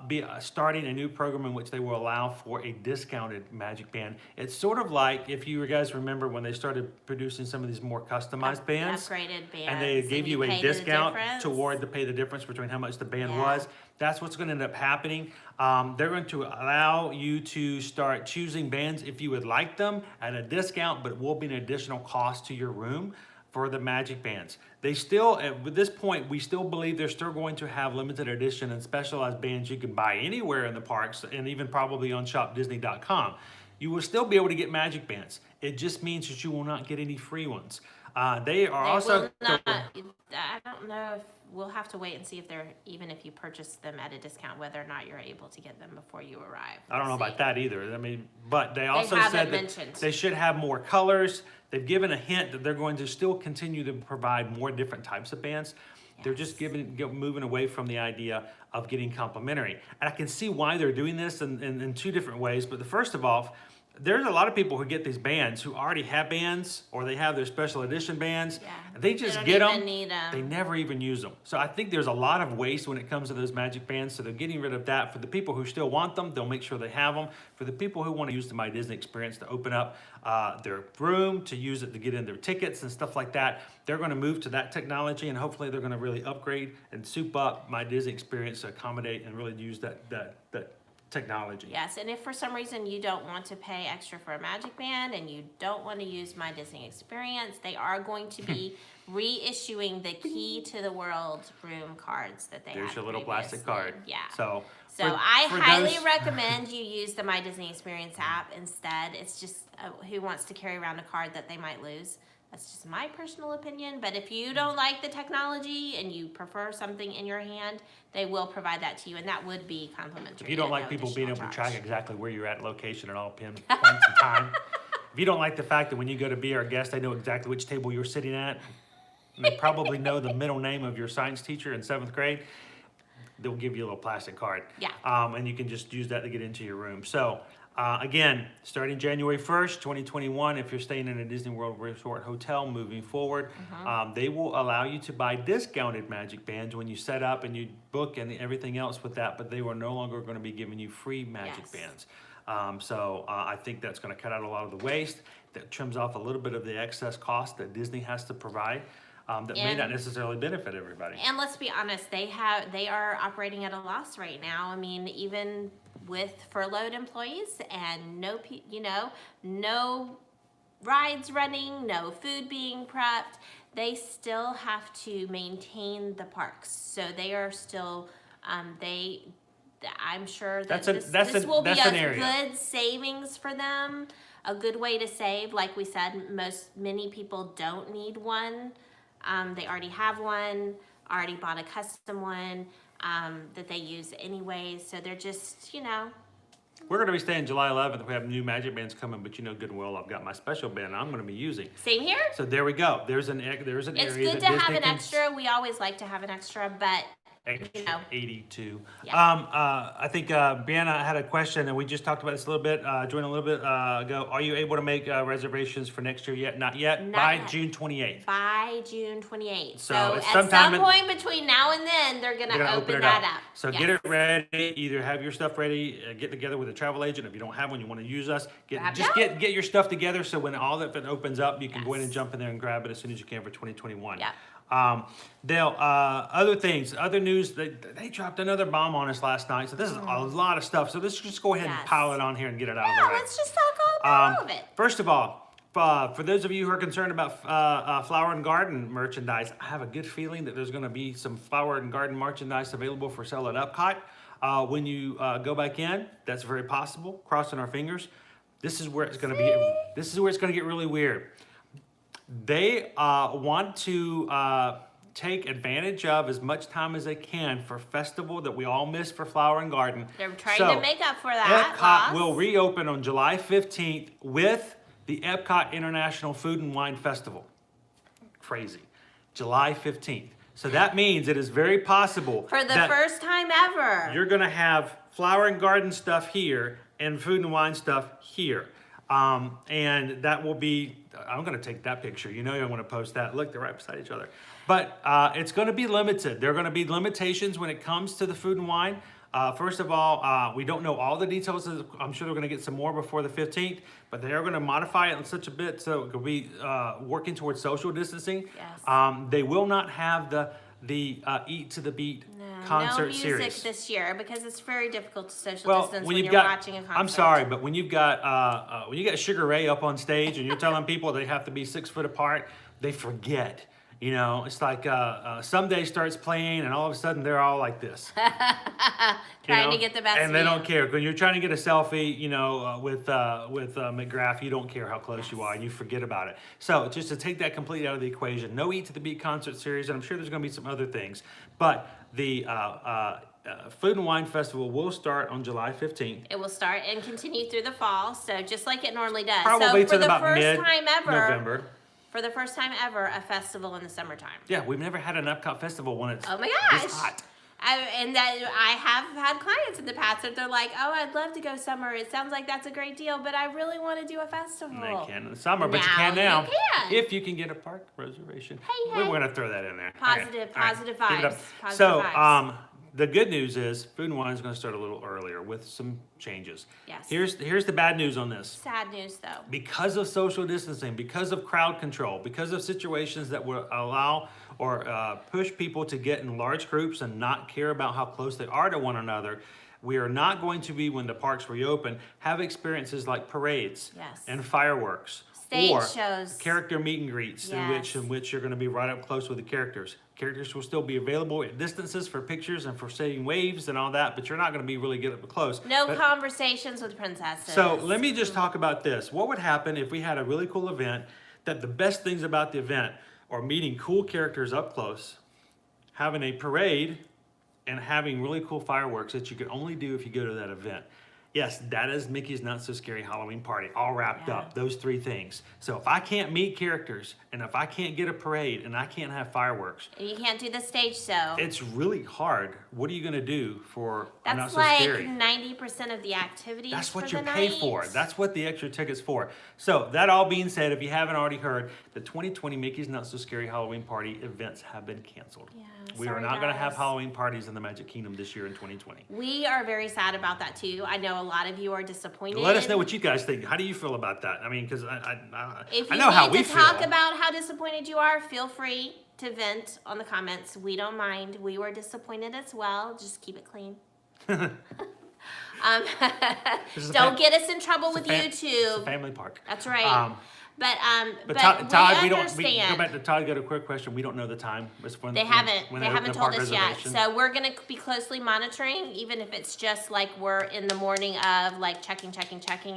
[SPEAKER 1] be starting a new program in which they will allow for a discounted magic band. It's sort of like, if you guys remember when they started producing some of these more customized bands,
[SPEAKER 2] Upgraded bands.
[SPEAKER 1] and they gave you a
[SPEAKER 2] pay the
[SPEAKER 1] discount
[SPEAKER 2] difference.
[SPEAKER 1] toward the pay the difference between how much the band
[SPEAKER 2] Yeah.
[SPEAKER 1] was. That's what's going to end up happening. They're going to allow you to start choosing bands if you would like them at a discount, but it will be an additional cost to your room for the magic bands. They still, at this point, we still believe they're still going to have limited edition and specialized bands you can buy anywhere in the parks, and even probably on shopdisney.com. You will still be able to get magic bands. It just means that you will not get any free ones. They are also.
[SPEAKER 2] Will not, I don't know if we'll have to wait and see if they're, even if you purchase them at a discount, whether or not you're able to get them before you arrive.
[SPEAKER 1] I don't know
[SPEAKER 2] We'll
[SPEAKER 1] about
[SPEAKER 2] see.
[SPEAKER 1] that either. I mean, but they also
[SPEAKER 2] haven't
[SPEAKER 1] said that
[SPEAKER 2] mentioned.
[SPEAKER 1] they should have more colors. They've given a hint that they're going to still continue to provide more different types of bands. They're just moving away from the idea of getting complimentary. And I can see why they're doing this in two different ways. But the first of all, there's a lot of people who get these bands who already have bands, or they have their special edition bands.
[SPEAKER 2] Yeah.
[SPEAKER 1] They just
[SPEAKER 2] don't
[SPEAKER 1] get
[SPEAKER 2] even
[SPEAKER 1] them.
[SPEAKER 2] need 'em.
[SPEAKER 1] They never even use them. So I think there's a lot of waste when it comes to those magic bands. So they're getting rid of that. For the people who still want them, they'll make sure they have them. For the people who want to use the My Disney experience to open up their room, to use it to get in their tickets and stuff like that, they're going to move to that technology, and hopefully they're going to really upgrade and soup up My Disney experience to accommodate and really use that technology.
[SPEAKER 2] Yes, and if for some reason you don't want to pay extra for a magic band and you don't want to use My Disney Experience, they are going to be reissuing the Key to the World room cards that they
[SPEAKER 1] There's
[SPEAKER 2] had
[SPEAKER 1] your little
[SPEAKER 2] previously.
[SPEAKER 1] plastic card.
[SPEAKER 2] Yeah.
[SPEAKER 1] So
[SPEAKER 2] I
[SPEAKER 1] for
[SPEAKER 2] highly
[SPEAKER 1] those-
[SPEAKER 2] recommend you use the My Disney Experience app instead. It's just who wants to carry around a card that they might lose? That's just my personal opinion. But if you don't like the technology and you prefer something in your hand, they will provide that to you, and that would be complimentary.
[SPEAKER 1] If you don't
[SPEAKER 2] at
[SPEAKER 1] like
[SPEAKER 2] no
[SPEAKER 1] people being able
[SPEAKER 2] additional
[SPEAKER 1] to track
[SPEAKER 2] charge.
[SPEAKER 1] exactly where you're at location at all points in time, if you don't like the fact that when you go to be our guest, they know exactly which table you're sitting at, and they probably know the middle name of your science teacher in 7th grade, they'll give you a little plastic card.
[SPEAKER 2] Yeah.
[SPEAKER 1] And you can just use that to get into your room. So, again, starting January 1st, 2021, if you're staying in a Disney World Resort hotel moving forward, they will allow you to buy discounted magic bands when you set up and you book and everything else with that, but they are no longer going to be giving you free magic
[SPEAKER 2] Yes.
[SPEAKER 1] bands. So I think that's going to cut out a lot of the waste. That trims off a little bit of the excess cost that Disney has to provide. That may
[SPEAKER 2] And-
[SPEAKER 1] not necessarily benefit everybody.
[SPEAKER 2] And let's be honest, they are operating at a loss right now. I mean, even with furloughed employees and no rides running, no food being prepped, they still have to maintain the parks. So they are still, I'm sure that this will be
[SPEAKER 1] that's an
[SPEAKER 2] a
[SPEAKER 1] area.
[SPEAKER 2] good savings for them, a good way to save. Like we said, many people don't need one. They already have one, already bought a custom one that they use anyways. So they're just,
[SPEAKER 1] We're going to be staying July 11th. We have new magic bands coming, but you know good and well I've got my special band I'm going to be using.
[SPEAKER 2] same here.
[SPEAKER 1] So there we go. There's an area
[SPEAKER 2] It's
[SPEAKER 1] that
[SPEAKER 2] good to have
[SPEAKER 1] Disney
[SPEAKER 2] an
[SPEAKER 1] can
[SPEAKER 2] extra. We always like to have an extra, but
[SPEAKER 1] extra
[SPEAKER 2] you know.
[SPEAKER 1] 82.
[SPEAKER 2] Yeah.
[SPEAKER 1] I think Brianna had a question, and we just talked about this a little bit, joined a little bit ago. Are you able to make reservations for next year yet? Not yet.
[SPEAKER 2] Not
[SPEAKER 1] By
[SPEAKER 2] yet.
[SPEAKER 1] June 28th.
[SPEAKER 2] by June 28th.
[SPEAKER 1] So
[SPEAKER 2] So
[SPEAKER 1] it's
[SPEAKER 2] at
[SPEAKER 1] sometime
[SPEAKER 2] some point between now and then, they're going
[SPEAKER 1] You're
[SPEAKER 2] to
[SPEAKER 1] gonna
[SPEAKER 2] open
[SPEAKER 1] it
[SPEAKER 2] that up.
[SPEAKER 1] So
[SPEAKER 2] Yes.
[SPEAKER 1] get it ready. Either have your stuff ready, get together with a travel agent. If you don't have one, you want to use us.
[SPEAKER 2] Grab
[SPEAKER 1] Just
[SPEAKER 2] it.
[SPEAKER 1] get your stuff together so when all that opens up, you can go in and
[SPEAKER 2] Yes.
[SPEAKER 1] jump in there and grab it as soon as you can for 2021.
[SPEAKER 2] Yeah.
[SPEAKER 1] Dale, other things, other news, they dropped another bomb on us last night. So this is a lot of stuff. So let's just go ahead and
[SPEAKER 2] Yes.
[SPEAKER 1] pile it on here and get it out of the
[SPEAKER 2] Yeah,
[SPEAKER 1] way.
[SPEAKER 2] let's just talk all of it.
[SPEAKER 1] First of all, for those of you who are concerned about flower and garden merchandise, I have a good feeling that there's going to be some flower and garden merchandise available for sale at Epcot. When you go back in, that's very possible. Crossing our fingers. This is where it's going to be. This is where it's going to get really weird. They want to take advantage of as much time as they can for festival that we all miss for flower and garden.
[SPEAKER 2] They're trying
[SPEAKER 1] So,
[SPEAKER 2] to make up for that
[SPEAKER 1] Epcot
[SPEAKER 2] loss.
[SPEAKER 1] will reopen on July 15th with the Epcot International Food and Wine Festival. Crazy. July 15th. So that means it is very possible
[SPEAKER 2] For the
[SPEAKER 1] that
[SPEAKER 2] first time ever.
[SPEAKER 1] you're going to have flower and garden stuff here, and food and wine stuff here. And that will be, I'm going to take that picture. You know you're going to post that. Look, they're right beside each other. But it's going to be limited. There are going to be limitations when it comes to the food and wine. First of all, we don't know all the details. I'm sure they're going to get some more before the 15th, but they are going to modify it in such a bit so it could be working towards social distancing.
[SPEAKER 2] Yes.
[SPEAKER 1] They will not have the Eat to the Beat concert
[SPEAKER 2] no music
[SPEAKER 1] series
[SPEAKER 2] this year because it's very difficult to social
[SPEAKER 1] well,
[SPEAKER 2] distance
[SPEAKER 1] when
[SPEAKER 2] when
[SPEAKER 1] you've
[SPEAKER 2] you're
[SPEAKER 1] got,
[SPEAKER 2] watching a concert.
[SPEAKER 1] I'm sorry, but when you got Sugar Ray up on stage and you're telling people they have to be 6 foot apart, they forget. You know, it's like Someday starts playing and all of a sudden they're all like this.
[SPEAKER 2] Trying to get the best
[SPEAKER 1] and they
[SPEAKER 2] view.
[SPEAKER 1] don't care. When you're trying to get a selfie, with McGrath, you don't care how close you are. You forget about it. So just to take that completely out of the equation, no Eat to the Beat concert series, and I'm sure there's going to be some other things. But the Food and Wine Festival will start on July 15th.
[SPEAKER 2] It will start and continue through the fall, so just like it normally does.
[SPEAKER 1] Probably
[SPEAKER 2] so for
[SPEAKER 1] till
[SPEAKER 2] the
[SPEAKER 1] about
[SPEAKER 2] first time ever,
[SPEAKER 1] mid-November.
[SPEAKER 2] For the first time ever, a festival in the summertime.
[SPEAKER 1] Yeah, we've never had an Epcot festival when it's
[SPEAKER 2] Oh my
[SPEAKER 1] this
[SPEAKER 2] gosh.
[SPEAKER 1] hot.
[SPEAKER 2] I have had clients in the past that they're like, oh, I'd love to go summer. It sounds like that's a great deal, but I really want to do a festival.
[SPEAKER 1] They can in the summer, but you
[SPEAKER 2] Now
[SPEAKER 1] can now.
[SPEAKER 2] you can.
[SPEAKER 1] If you can get a park reservation.
[SPEAKER 2] Hey,
[SPEAKER 1] We're
[SPEAKER 2] hey.
[SPEAKER 1] going to throw that in there.
[SPEAKER 2] Positive
[SPEAKER 1] Okay, all right,
[SPEAKER 2] vibes.
[SPEAKER 1] keep it up.
[SPEAKER 2] Positive
[SPEAKER 1] So,
[SPEAKER 2] vibes.
[SPEAKER 1] the good news is Food and Wine is going to start a little earlier with some changes.
[SPEAKER 2] Yes.
[SPEAKER 1] Here's the bad news on this.
[SPEAKER 2] Sad news, though.
[SPEAKER 1] Because of social distancing, because of crowd control, because of situations that will allow or push people to get in large groups and not care about how close they are to one another, we are not going to be, when the parks reopen, have experiences like parades
[SPEAKER 2] Yes.
[SPEAKER 1] and fireworks
[SPEAKER 2] Stage
[SPEAKER 1] or
[SPEAKER 2] shows.
[SPEAKER 1] character meet and greets
[SPEAKER 2] Yes.
[SPEAKER 1] in which you're going to be right up close with the characters. Characters will still be available at distances for pictures and for saying waves and all that, but you're not going to be really get up close.
[SPEAKER 2] No
[SPEAKER 1] But-
[SPEAKER 2] conversations with princesses.
[SPEAKER 1] so let me just talk about this. What would happen if we had a really cool event that the best things about the event are meeting cool characters up close, having a parade, and having really cool fireworks that you could only do if you go to that event? Yes, that is Mickey's Not So Scary Halloween Party, all wrapped
[SPEAKER 2] Yeah.
[SPEAKER 1] up, those 3 things. So if I can't meet characters, and if I can't get a parade, and I can't have fireworks,
[SPEAKER 2] And you can't do the stage show.
[SPEAKER 1] it's really hard. What are you gonna do for Not
[SPEAKER 2] That's
[SPEAKER 1] So
[SPEAKER 2] like
[SPEAKER 1] Scary?
[SPEAKER 2] 90% of the activities.
[SPEAKER 1] That's what
[SPEAKER 2] for
[SPEAKER 1] you
[SPEAKER 2] the
[SPEAKER 1] pay
[SPEAKER 2] night.
[SPEAKER 1] for. That's what the extra ticket's for. So that all being said, if you haven't already heard, the 2020 Mickey's Not So Scary Halloween Party events have been canceled.
[SPEAKER 2] Yeah,
[SPEAKER 1] We are
[SPEAKER 2] sorry,
[SPEAKER 1] not going to have
[SPEAKER 2] guys.
[SPEAKER 1] Halloween parties in the Magic Kingdom this year in 2020.
[SPEAKER 2] We are very sad about that too. I know a lot of you are disappointed.
[SPEAKER 1] Let us know what you guys think. How do you feel about that? I mean, because
[SPEAKER 2] If
[SPEAKER 1] I
[SPEAKER 2] you
[SPEAKER 1] know how
[SPEAKER 2] need
[SPEAKER 1] we
[SPEAKER 2] to
[SPEAKER 1] feel.
[SPEAKER 2] talk about how disappointed you are, feel free to vent on the comments. We don't mind. We were disappointed as well. Just keep it clean.
[SPEAKER 1] This is a
[SPEAKER 2] Don't
[SPEAKER 1] fa-
[SPEAKER 2] get us in trouble
[SPEAKER 1] it's a
[SPEAKER 2] with
[SPEAKER 1] fam- It's a
[SPEAKER 2] YouTube.
[SPEAKER 1] family park.
[SPEAKER 2] That's right. But
[SPEAKER 1] But
[SPEAKER 2] we
[SPEAKER 1] Todd, we
[SPEAKER 2] understand.
[SPEAKER 1] go back to Todd. Got a quick question. We don't know the time. It's when
[SPEAKER 2] They
[SPEAKER 1] when-
[SPEAKER 2] haven't.
[SPEAKER 1] when
[SPEAKER 2] They
[SPEAKER 1] open
[SPEAKER 2] haven't
[SPEAKER 1] the
[SPEAKER 2] told
[SPEAKER 1] park
[SPEAKER 2] us yet.
[SPEAKER 1] reservation.
[SPEAKER 2] So we're gonna be closely monitoring, even if it's just like we're in the morning of like checking,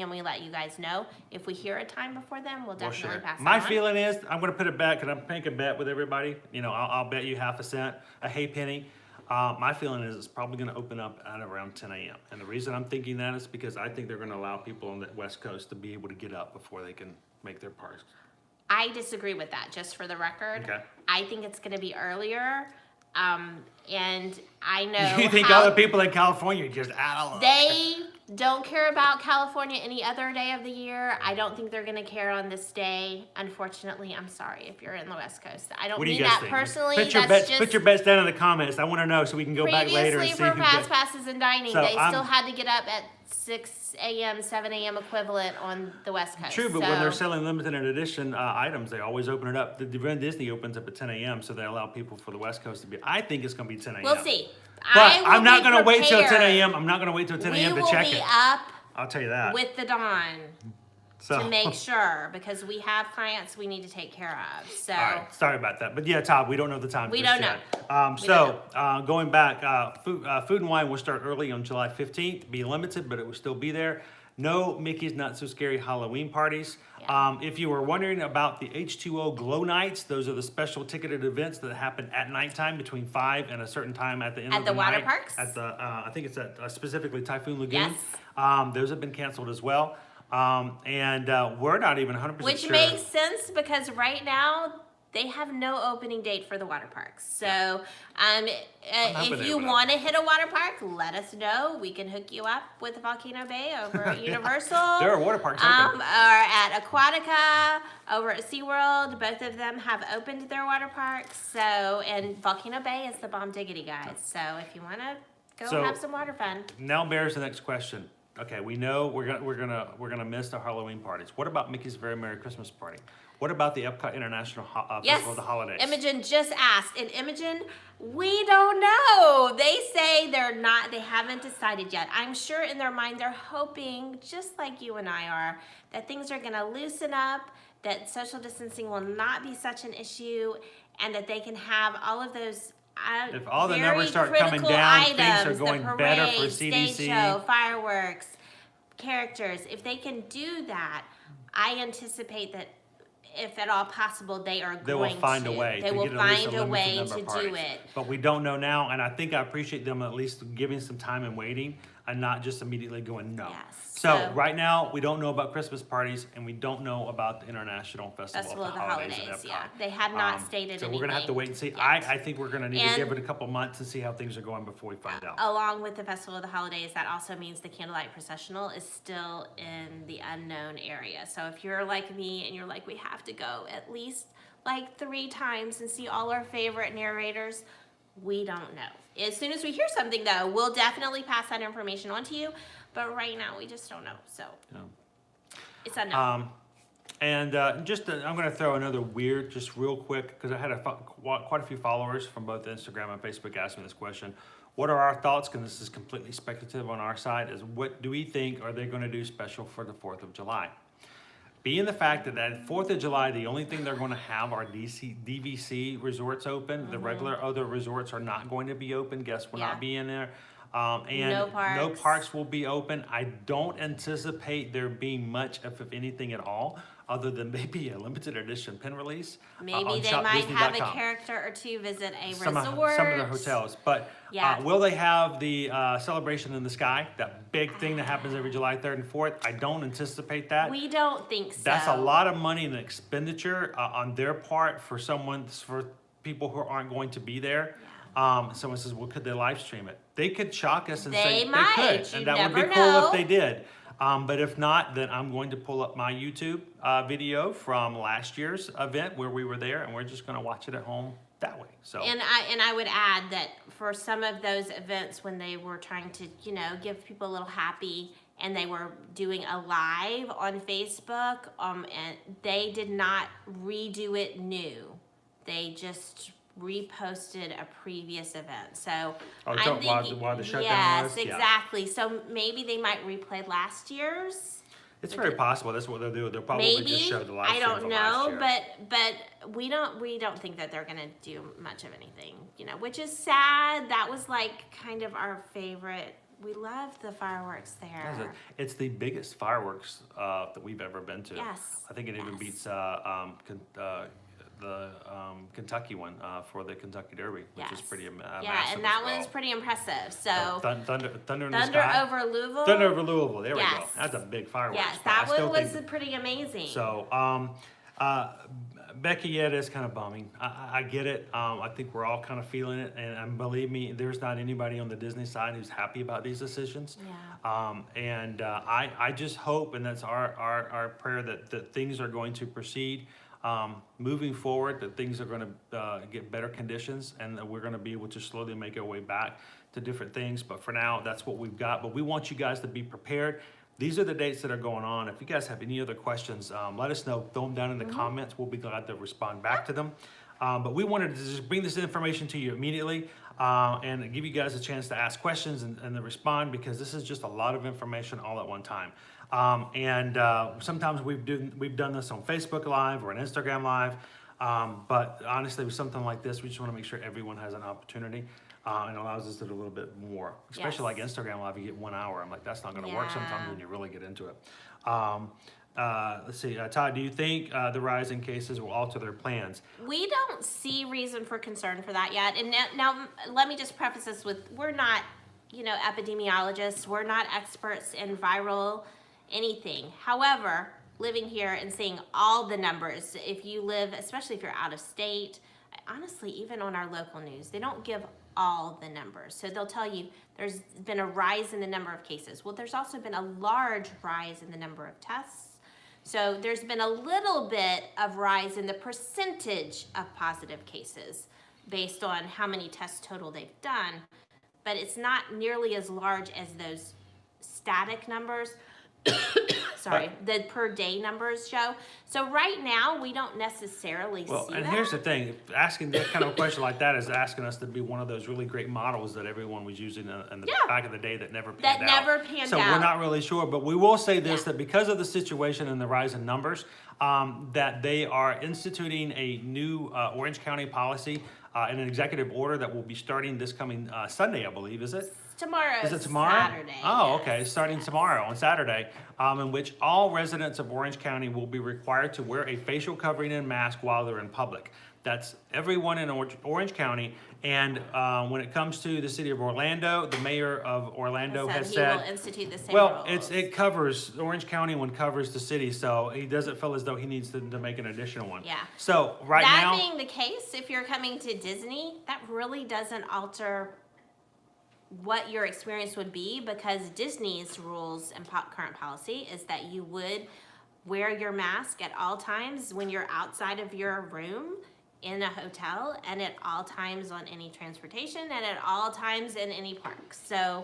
[SPEAKER 2] and we let you guys know. If we hear a time before then, we'll
[SPEAKER 1] Well,
[SPEAKER 2] definitely
[SPEAKER 1] sure.
[SPEAKER 2] pass it
[SPEAKER 1] My
[SPEAKER 2] on.
[SPEAKER 1] feeling is I'm going to put it back. Can I make a bet with everybody? I'll bet you half a cent, a hay penny. My feeling is it's probably going to open up at around 10 a.m. And the reason I'm thinking that is because I think they're going to allow people on the West Coast to be able to get up before they can make their parks.
[SPEAKER 2] I disagree with that, just for the record.
[SPEAKER 1] Okay.
[SPEAKER 2] I think it's gonna be earlier, and I know
[SPEAKER 1] You think
[SPEAKER 2] how
[SPEAKER 1] all the people in California are just out of luck?
[SPEAKER 2] they don't care about California any other day of the year. I don't think they're gonna care on this day. Unfortunately, I'm sorry if you're in the West Coast. I don't
[SPEAKER 1] What do you
[SPEAKER 2] mean
[SPEAKER 1] guys
[SPEAKER 2] that
[SPEAKER 1] think?
[SPEAKER 2] personally.
[SPEAKER 1] Put your
[SPEAKER 2] That's
[SPEAKER 1] bets.
[SPEAKER 2] just
[SPEAKER 1] Put your bets down in the comments. I want to know so we can go back later and see
[SPEAKER 2] previously
[SPEAKER 1] who
[SPEAKER 2] for fast
[SPEAKER 1] gets.
[SPEAKER 2] passes and dining.
[SPEAKER 1] So
[SPEAKER 2] They
[SPEAKER 1] I'm-
[SPEAKER 2] still had to get up at 6 a.m., 7 a.m. equivalent on the West Coast.
[SPEAKER 1] True, but when they're
[SPEAKER 2] So-
[SPEAKER 1] selling limited edition items, they always open it up. The Disney opens up at 10 a.m., so they allow people for the West Coast to be. I think it's going to be 10 a.m.
[SPEAKER 2] We'll see.
[SPEAKER 1] But
[SPEAKER 2] will
[SPEAKER 1] I'm not
[SPEAKER 2] be
[SPEAKER 1] going to wait till 10
[SPEAKER 2] prepared.
[SPEAKER 1] a.m. I'm not going to wait till 10 a.m.
[SPEAKER 2] We
[SPEAKER 1] to
[SPEAKER 2] will
[SPEAKER 1] check
[SPEAKER 2] be
[SPEAKER 1] it.
[SPEAKER 2] up
[SPEAKER 1] I'll tell you that.
[SPEAKER 2] with the dawn
[SPEAKER 1] So,
[SPEAKER 2] to make sure, because we have clients we need to take care of. So
[SPEAKER 1] all right, sorry about that. But yeah, Todd, we don't know the time.
[SPEAKER 2] We
[SPEAKER 1] just
[SPEAKER 2] don't
[SPEAKER 1] yet.
[SPEAKER 2] We don't
[SPEAKER 1] Going back, food and wine will start early on July 15th. Be limited, but it will still be there. No Mickey's Not So Scary Halloween parties.
[SPEAKER 2] Yeah.
[SPEAKER 1] If you were wondering about the H2O Glow Nights, those are the special ticketed events that happen at nighttime betwing 5 and a certain time at the end
[SPEAKER 2] At
[SPEAKER 1] of
[SPEAKER 2] the
[SPEAKER 1] the
[SPEAKER 2] water
[SPEAKER 1] night.
[SPEAKER 2] parks?
[SPEAKER 1] At the, I think it's at specifically Typhoon Lagoon.
[SPEAKER 2] Yes.
[SPEAKER 1] Those have been canceled as well. And we're not even 100%
[SPEAKER 2] which
[SPEAKER 1] sure.
[SPEAKER 2] makes sense because right now they have no opening date for the water parks. So
[SPEAKER 1] hoping
[SPEAKER 2] if
[SPEAKER 1] they
[SPEAKER 2] you
[SPEAKER 1] open up.
[SPEAKER 2] want to hit a water park, let us know. We can hook you up with Volcano Bay over at Universal.
[SPEAKER 1] There are water parks open.
[SPEAKER 2] Or at Aquatica, over at SeaWorld. Both of them have opened their water parks. So, and Volcano Bay is the bomb diggity, guys. So if you want to go
[SPEAKER 1] So-
[SPEAKER 2] have some water fun.
[SPEAKER 1] Now bears the next question. Okay, we know we're gonna miss the Halloween parties. What about Mickey's Very Merry Christmas Party? What about the Epcot International
[SPEAKER 2] Yes,
[SPEAKER 1] Festival of the Holidays?
[SPEAKER 2] Imogen just asked. And Imogen, we don't know. They say they haven't decided yet. I'm sure in their mind they're hoping, just like you and I are, that things are gonna loosen up, that social distancing will not be such an issue, and that they can have all of those
[SPEAKER 1] If all the
[SPEAKER 2] very
[SPEAKER 1] numbers start coming
[SPEAKER 2] critical
[SPEAKER 1] down, things are
[SPEAKER 2] items,
[SPEAKER 1] going
[SPEAKER 2] the
[SPEAKER 1] better for
[SPEAKER 2] parade,
[SPEAKER 1] CDC.
[SPEAKER 2] stage show, fireworks, characters. If they can do that, I anticipate that if at all possible, they are
[SPEAKER 1] They
[SPEAKER 2] going
[SPEAKER 1] will find
[SPEAKER 2] to.
[SPEAKER 1] a way.
[SPEAKER 2] They
[SPEAKER 1] to
[SPEAKER 2] will
[SPEAKER 1] get at least
[SPEAKER 2] find a
[SPEAKER 1] limited
[SPEAKER 2] way
[SPEAKER 1] number
[SPEAKER 2] to
[SPEAKER 1] of
[SPEAKER 2] do
[SPEAKER 1] parties.
[SPEAKER 2] it.
[SPEAKER 1] But we don't know now, and I think I appreciate them at least giving some time and waiting, and not just immediately going no.
[SPEAKER 2] Yes.
[SPEAKER 1] So
[SPEAKER 2] So-
[SPEAKER 1] right now, we don't know about Christmas parties, and we don't know about the International Festival of the Holidays in Epcot.
[SPEAKER 2] Yeah, they had not stated
[SPEAKER 1] So
[SPEAKER 2] anything.
[SPEAKER 1] we're gonna have to wait and see.
[SPEAKER 2] yet.
[SPEAKER 1] I think we're gonna need to
[SPEAKER 2] And-
[SPEAKER 1] give it a couple months and see how things are going before we find out.
[SPEAKER 2] Along with the Festival of the Holidays, that also means the Candlelight Processional is still in the unknown area. So if you're like me and you're like, we have to go at least like 3 times and see all our favorite narrators, we don't know. As soon as we hear something though, we'll definitely pass that information on to you. But right now, we just don't know. So
[SPEAKER 1] Yeah.
[SPEAKER 2] it's unknown.
[SPEAKER 1] I'm going to throw another weird, just real quick, because I had quite a few followers from both Instagram and Facebook ask me this question. What are our thoughts? Because this is completely speculative on our side. Is what do we think are they going to do special for the 4th of July? Being the fact that 4th of July, the only thing they're going to have are DVC resorts open. The regular other resorts are not going to be open. Guests will
[SPEAKER 2] Yeah.
[SPEAKER 1] not be in there. And
[SPEAKER 2] No
[SPEAKER 1] no
[SPEAKER 2] parks.
[SPEAKER 1] parks will be open. I don't anticipate there being much, if anything at all, other than maybe a limited edition pin release.
[SPEAKER 2] Maybe
[SPEAKER 1] on
[SPEAKER 2] they might have a
[SPEAKER 1] shopdisney.com.
[SPEAKER 2] character or two visit a
[SPEAKER 1] Some
[SPEAKER 2] resort.
[SPEAKER 1] of the hotels, but
[SPEAKER 2] Yeah.
[SPEAKER 1] will they have the celebration in the sky? That big thing that happens every July 3rd and 4th. I don't anticipate that.
[SPEAKER 2] We don't think so.
[SPEAKER 1] That's a lot of money and expenditure on their part for people who aren't going to be there. Someone says, well, could they live stream it? They could shock us and say
[SPEAKER 2] They might.
[SPEAKER 1] they could,
[SPEAKER 2] You
[SPEAKER 1] and that would be
[SPEAKER 2] never
[SPEAKER 1] cool
[SPEAKER 2] know.
[SPEAKER 1] if they did. But if not, then I'm going to pull up my YouTube video from last year's event where we were there, and we're just going to watch it at home that way. So
[SPEAKER 2] And I would add that for some of those events when they were trying to, give people a little happy and they were doing a live on Facebook, and they did not redo it new. They just reposted a previous event. So
[SPEAKER 1] Oh,
[SPEAKER 2] I'm thinking,
[SPEAKER 1] while the shutdown
[SPEAKER 2] yes,
[SPEAKER 1] was? Yeah.
[SPEAKER 2] exactly. So maybe they might replay last year's.
[SPEAKER 1] it's very possible that's what they'll do. They'll probably
[SPEAKER 2] Maybe,
[SPEAKER 1] just show the live
[SPEAKER 2] I
[SPEAKER 1] stream
[SPEAKER 2] don't
[SPEAKER 1] from last
[SPEAKER 2] know,
[SPEAKER 1] year.
[SPEAKER 2] but we don't think that they're gonna do much of anything, which is sad. That was like kind of our favorite. We loved the fireworks there.
[SPEAKER 1] It's the biggest fireworks that we've ever been to.
[SPEAKER 2] Yes,
[SPEAKER 1] I think it even
[SPEAKER 2] yes.
[SPEAKER 1] beats the Kentucky one for the Kentucky Derby, which is
[SPEAKER 2] Yes.
[SPEAKER 1] pretty
[SPEAKER 2] Yeah,
[SPEAKER 1] massive
[SPEAKER 2] and that
[SPEAKER 1] as well.
[SPEAKER 2] one's pretty impressive. So
[SPEAKER 1] Thunder in the
[SPEAKER 2] Thunder
[SPEAKER 1] sky.
[SPEAKER 2] over Louisville.
[SPEAKER 1] Thunder over Louisville. There we go.
[SPEAKER 2] Yes.
[SPEAKER 1] That's a big fireworks.
[SPEAKER 2] Yes,
[SPEAKER 1] but I
[SPEAKER 2] that
[SPEAKER 1] still
[SPEAKER 2] one was
[SPEAKER 1] think-
[SPEAKER 2] pretty amazing.
[SPEAKER 1] So, Becky, yeah, it is kind of bumming. I get it. I think we're all kind of feeling it, and believe me, there's not anybody on the Disney side who's happy about these decisions.
[SPEAKER 2] Yeah.
[SPEAKER 1] I just hope, and that's our prayer, that things are going to proceed moving forward, that things are going to get better conditions, and that we're going to be able to slowly make our way back to different things. But for now, that's what we've got. But we want you guys to be prepared. These are the dates that are going on. If you guys have any other questions, let us know. Throw them down in the comments. We'll be glad to respond back to them. But we wanted to just bring this information to you immediately and give you guys a chance to ask questions and to respond, because this is just a lot of information all at one time. Sometimes we've done this on Facebook Live or an Instagram Live. But honestly, with something like this, we just want to make sure everyone has an opportunity. And allows us to do a little bit more, especially like Instagram Live. You get 1 hour. I'm like, that's not going to work sometimes
[SPEAKER 2] Yeah.
[SPEAKER 1] when you really get into it. Let's see, Todd, do you think the rise in cases will alter their plans?
[SPEAKER 2] We don't see reason for concern for that yet. And now let me just preface this with, we're not, epidemiologists. We're not experts in viral anything. However, living here and seeing all the numbers. If you live, especially if you're out of state, honestly, even on our local news, they don't give all the numbers. So they'll tell you there's been a rise in the number of cases. Well, there's also been a large rise in the number of tests. So there's been a little bit of rise in the percentage of positive cases based on how many tests total they've done, but it's not nearly as large as those static numbers. Sorry, the per day numbers show. So right now, we don't necessarily
[SPEAKER 1] Well,
[SPEAKER 2] see
[SPEAKER 1] and
[SPEAKER 2] that.
[SPEAKER 1] here's the thing, asking that kind of a question like that is asking us to be one of those really great models that everyone was using in the
[SPEAKER 2] Yeah.
[SPEAKER 1] back of the day that never panned
[SPEAKER 2] That
[SPEAKER 1] out.
[SPEAKER 2] never panned
[SPEAKER 1] So we're
[SPEAKER 2] out.
[SPEAKER 1] not really sure, but we will say this,
[SPEAKER 2] Yeah.
[SPEAKER 1] that because of the situation and the rise in numbers, that they are instituting a new Orange County policy in an executive order that will be starting this coming Sunday, I believe, is it?
[SPEAKER 2] Tomorrow
[SPEAKER 1] Is it tomorrow?
[SPEAKER 2] Saturday.
[SPEAKER 1] Oh,
[SPEAKER 2] yes,
[SPEAKER 1] okay, starting
[SPEAKER 2] yes.
[SPEAKER 1] tomorrow on Saturday, in which all residents of Orange County will be required to wear a facial covering and mask while they're in public. That's everyone in Orange County. And when it comes to the city of Orlando, the mayor of Orlando has
[SPEAKER 2] He
[SPEAKER 1] said,
[SPEAKER 2] will institute the same
[SPEAKER 1] well,
[SPEAKER 2] rules.
[SPEAKER 1] it covers, Orange County one covers the city, so he doesn't feel as though he needs to make an additional one.
[SPEAKER 2] Yeah.
[SPEAKER 1] So right
[SPEAKER 2] that
[SPEAKER 1] now,
[SPEAKER 2] being the case, if you're coming to Disney, that really doesn't alter what your experience would be, because Disney's rules and current policy is that you would wear your mask at all times when you're outside of your room in a hotel, and at all times on any transportation, and at all times in any park. So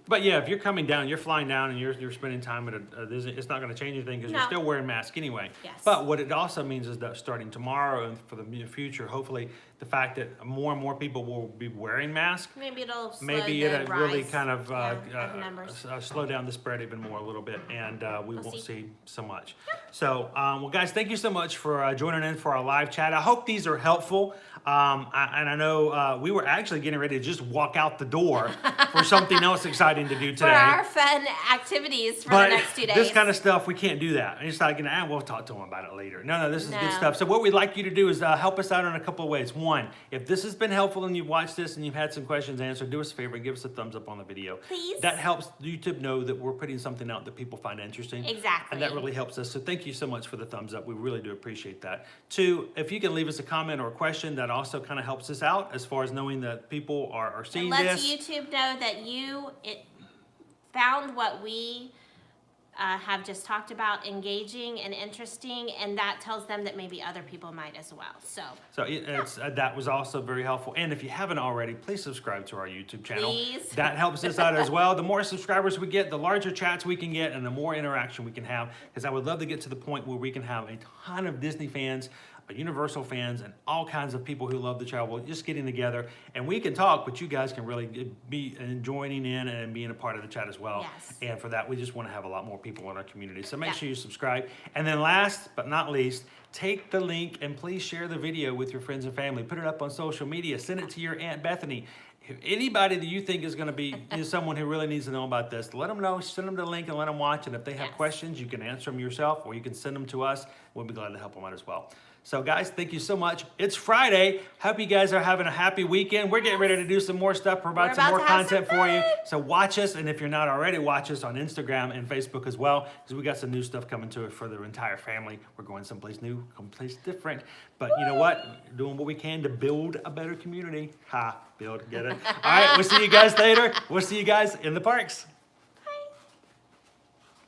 [SPEAKER 1] but yeah, if you're coming down, you're flying down and you're spending time at a Disney, it's not gonna change anything because you're
[SPEAKER 2] No.
[SPEAKER 1] still wearing masks anyway.
[SPEAKER 2] Yes.
[SPEAKER 1] But what it also means is that starting tomorrow and for the near future, hopefully, the fact that more and more people will be wearing masks,
[SPEAKER 2] maybe it'll slow
[SPEAKER 1] maybe
[SPEAKER 2] the
[SPEAKER 1] it'll really
[SPEAKER 2] rise,
[SPEAKER 1] kind of
[SPEAKER 2] of numbers.
[SPEAKER 1] slow down the spread even more a little bit, and we
[SPEAKER 2] We'll
[SPEAKER 1] won't
[SPEAKER 2] see.
[SPEAKER 1] see so much. So, well, guys, thank you so much for joining in for our live chat. I hope these are helpful. And I know we were actually getting ready to just walk out the door for something else exciting to do
[SPEAKER 2] For
[SPEAKER 1] today.
[SPEAKER 2] our fun activities for
[SPEAKER 1] But
[SPEAKER 2] the next 2 days.
[SPEAKER 1] this kind of stuff, we can't do that. And it's like, we'll talk to them about it later. No, this is good
[SPEAKER 2] No.
[SPEAKER 1] stuff. So what we'd like you to do is help us out in a couple of ways. One, if this has been helpful and you've watched this and you've had some questions answered, do us a favor and give us a thumbs up on the video.
[SPEAKER 2] Please.
[SPEAKER 1] That helps YouTube know that we're putting something out that people find interesting.
[SPEAKER 2] Exactly.
[SPEAKER 1] And that really helps us. So thank you so much for the thumbs up. We really do appreciate that. Two, if you can leave us a comment or a question, that also kind of helps us out as far as knowing that people are
[SPEAKER 2] It
[SPEAKER 1] seeing
[SPEAKER 2] lets
[SPEAKER 1] this.
[SPEAKER 2] YouTube know that it found what we have just talked about engaging and interesting, and that tells them that maybe other people might as well. So
[SPEAKER 1] So that was also very helpful. And if you haven't already, please subscribe to our YouTube channel.
[SPEAKER 2] Please.
[SPEAKER 1] That helps us out as well. The more subscribers we get, the larger chats we can get, and the more interaction we can have. Because I would love to get to the point where we can have a ton of Disney fans, Universal fans, and all kinds of people who love to travel just getting together. And we can talk, but you guys can really be joining in and being a part of the chat as well.
[SPEAKER 2] Yes.
[SPEAKER 1] And for that, we just want to have a lot more people in our community. So make
[SPEAKER 2] Yeah.
[SPEAKER 1] sure you subscribe. And then last but not least, take the link and please share the video with your friends and family. Put it up on social media. Send it to your Aunt Bethany. If anybody that you think is going to be someone who really needs to know about this, let them know. Send them the link and let them watch. And if they have
[SPEAKER 2] Yes.
[SPEAKER 1] questions, you can answer them yourself or you can send them to us. We'll be glad to help them out as well. So guys, thank you so much. It's Friday. Hope you guys are having a happy weekend. We're getting ready to do some more stuff, provide
[SPEAKER 2] We're
[SPEAKER 1] some more
[SPEAKER 2] about to have some
[SPEAKER 1] content for you.
[SPEAKER 2] fun.
[SPEAKER 1] So watch us, and if you're not already, watch us on Instagram and Facebook as well, because we got some new stuff coming to it for the entire family. We're going someplace new, someplace different. But you know what? We're doing what we can to build a better community. Build, get it? All right, we'll see you guys later. We'll see you guys in the parks.